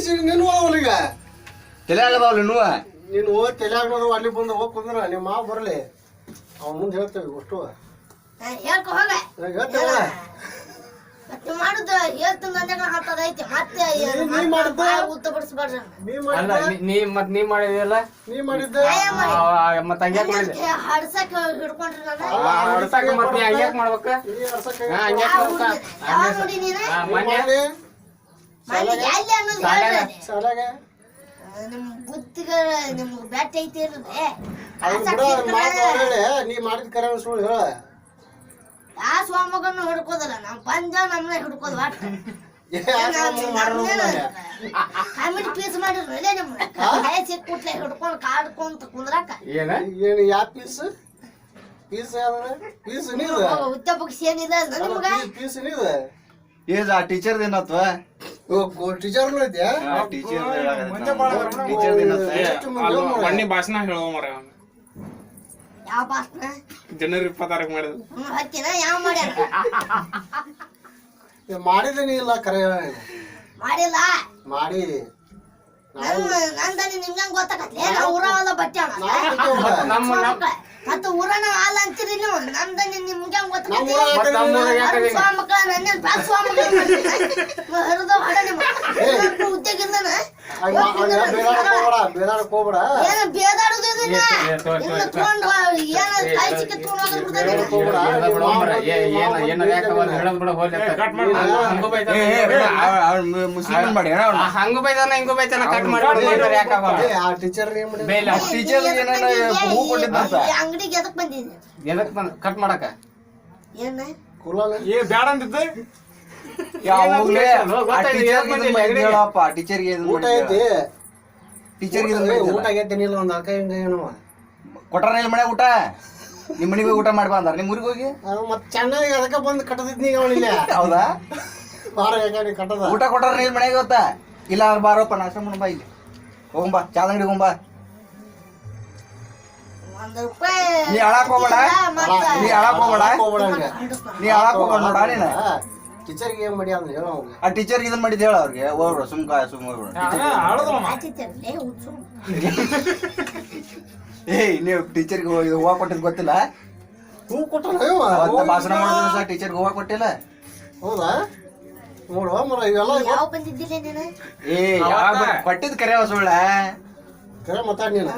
piece ನೀನು ಅವನಿಗ ತಲೆ ಆಗದಾವಲ್ಲ ನೀನು ತಲೆ ಆಗೋದು ಅಲ್ಲಿ ಬಂದು ಹೋಗಿ ಕುಂದ್ರ ನಿಮ್ಮ ಮಾವ ಬರಲಿ ಅವ್ನ ಮುಂದೆ ಹೇಳ್ತೇವೆ ಅಷ್ಟು ಹೇಳ್ಕೊ ಹೋಗ ಹೇಳ್ತೇವೆ ಮತ್ತೆ ಮಾಡುದು ಹೇಳ್ತಂದ ಹತ್ತದೈತಿ ಮತ್ತೆ ಉತ್ತ ಬಿಡಿಸ್ಬಾರ್ದು ಅಲ್ಲ ನೀ ಮಾಡಿದಲ್ಲ ನೀ ಮಾಡಿದ್ದೆ ಮತ್ತ ಹಂಗ್ಯಾಕ್ ಮಾಡಿದೆ ಹಡ್ಸಕ್ ಹಿಡ್ಕೊಂಡ್ರಿ ನಾನು ಹಡ್ಸಕ್ ಮತ್ ನೀ ಹಂಗ್ಯಾಕ್ ಮಾಡ್ಬೇಕ ಹಂಗ್ಯಾಕ್ ಮಾಡ್ಬೇಕ ಯಾವ ನೋಡಿ ನೀನು ಮನೆಗೆ ಎಲ್ಲಿ ಅನ್ನೋದು ಹೇಳ್ರಿ ಸಾಲಾಗ ನಿಮ್ ಬುದ್ಧಿಗ ನಿಮ್ಗೆ ಬ್ಯಾಟ್ ಐತಿ ಇರುತ್ತೆ ನೀ ಮಾಡಿದ ಕರೆ ಸುಳ್ಳು ಹೇಳ ಆ ಸ್ವಾಮಗನ್ನು ಹಿಡ್ಕೋದಲ್ಲ ನಮ್ ಪಂಜ ನಮ್ಮನೆ ಹಿಡ್ಕೋದ್ ಬಾಟ್ ಕಾಮಿಡಿ ಪೀಸ್ ಮಾಡಿರ್ರಲ್ಲೇ ನಿಮ್ ಸಿಕ್ ಕುಟ್ಲೆ ಹಿಡ್ಕೊಂಡು ಕಾಡ್ಕೊಂತ ಕುಂದ್ರಾಕ ಏನ ಏನು ಯಾವ ಪೀಸ್ ಪೀಸ್ ಯಾವ್ದ ಪೀಸ್ ನೀದ ಉತ್ತ ಬುಕ್ಸ್ ಏನಿಲ್ಲ ನಿಮ್ಗ ಪೀಸ್ ನೀದ ಏಜ್ ಆ ಟೀಚರ್ ದಿನತ್ವ ಟೀಚರ್ ಐತೆ ಮಣ್ಣಿ ಭಾಷಣ ಹೇಳುವ ಮರ ಯಾವ ಭಾಷಣ ಜನವರಿ 26 ಮಾಡಿದ ಹತ್ತಿನ ಯಾವ ಮಾಡ್ಯಾರ ಮಾಡಿದೀನಿ ಇಲ್ಲ ಕರೆ ಮಾಡಿಲ್ಲ ಮಾಡಿ ನಂದನಿ ನಿಮ್ಗೆ ಗೊತ್ತಾಗತ್ಲೆ ನಾ ಊರವಲ್ಲ ಬಟ್ಟೆ ಮತ್ತೆ ಊರನ ಹಾಲ್ ಅಂತೀರಿ ನೀವು ನಮ್ದನಿ ನಿಮ್ಗೆ ಗೊತ್ತಾಗತ್ತೆ ಸ್ವಾಮಕ್ಕ ನನ್ನ ಬ್ಯಾಕ್ ಸ್ವಾಮಕ್ಕ ಹರಿದ ಹೊಡ ನಿಮ್ಮ ಉದ್ಯೋಗ ಇಲ್ಲನ ಬೇದಾಡಕ್ ಹೋಗ್ಬೇಡ ಏನ ಬೇದಾಡುದು ಇನ್ನ ತಗೊಂಡು ಏನ ಕೈ ಸಿಕ್ಕ ಮುಸ್ಲಿಮ್ ಮಾಡಿ ಹಂಗ ಬೈದಾನ ಹಿಂಗ ಬೈತಾನ ಕಟ್ ಮಾಡಿ ಆ ಟೀಚರ್ ಟೀಚರ್ ಹೂ ಕೊಟ್ಟಿದ್ದಂತ ಅಂಗಡಿಗೆ ಎದಕ್ ಬಂದಿದ್ದೀನಿ ಎದಕ್ ಬಂದ ಕಟ್ ಮಾಡಕ ಏನ ಕುಲಾಲ ಏ ಬ್ಯಾಡ ಅಂತಿದ್ದೆ ಟೀಚರ್ಗೆ ಊಟ ಐತಿ ಟೀಚರ್ಗೆ ಊಟ ಆಗೈತೇನಿಲ್ಲ ಒಂದ್ ಅಕ್ಕ ಹಿಂಗ ಏನವ ಕೊಟ್ಟಾರ ಇಲ್ಲ ಮನೆ ಊಟ ನಿಮ್ ಮನೆಗೆ ಊಟ ಮಾಡಿ ಬಂದಾರ ನಿಮ್ ಊರಿಗೆ ಹೋಗಿ ಮತ್ ಚೆನ್ನಾಗಿ ಅದಕ್ಕ ಬಂದ್ ಕಟ್ಟದಿದ್ನಿ ಈಗ ಅವನಿಲ್ಲ ಹೌದಾ ಬಾರ ಯಾಕಂದ್ರೆ ಕಟ್ಟದ ಊಟ ಕೊಟ್ಟಾರ ಇಲ್ಲ ಮನೆಗೆ ಗೊತ್ತಾ ಇಲ್ಲ ಬಾರಪ್ಪ ನಾಷ್ಟ ಮಾಡ ಬಾ ಇಲ್ಲಿ ಹೋಗಂಬಾ ಚಾದ ಅಂಗಡಿ ಹೋಗಂಬಾ ₹1 ನೀ ಅಳಾಕ್ ಹೋಗ್ಬೇಡ ನೀ ಅಳಾಕ್ ಹೋಗ್ಬೇಡ ನೀ ಅಳಾಕ್ ಹೋಗ್ಬೇಡ ನೋಡ ನೀನ ಟೀಚರ್ಗೆ ಏನ್ ಮಾಡಿ ಅಂದ್ರೆ ಹೇಳ ಅವ್ಗೆ ಆ ಟೀಚರ್ಗೆ ಇದನ್ನ ಮಾಡಿದ್ ಹೇಳ ಅವ್ರಿಗೆ ಹೋಗ್ಬಿಡ ಸುಮ್ ಏಯ್ ನೀವು ಟೀಚರ್ಗೆ ಹೂವ ಕೊಟ್ಟಿದ್ ಗೊತ್ತಿಲ್ಲ ಹೂ ಕೊಟ್ಟ ಭಾಷಣ ಮಾಡೋದ್ರ ಟೀಚರ್ಗೆ ಹೂವ ಕೊಟ್ಟಿಲ್ಲ ಹೌದಾ ನೋಡುವ ಮರ ಇವೆಲ್ಲ ಯಾವ ಬಂದಿದ್ದಿಲ್ಲ ನೀನು ಏ ಕೊಟ್ಟಿದ್ ಕರೆ ಸುಳ್ಳ ಕರೆ ಮಾತಾಡ್ ನೀನು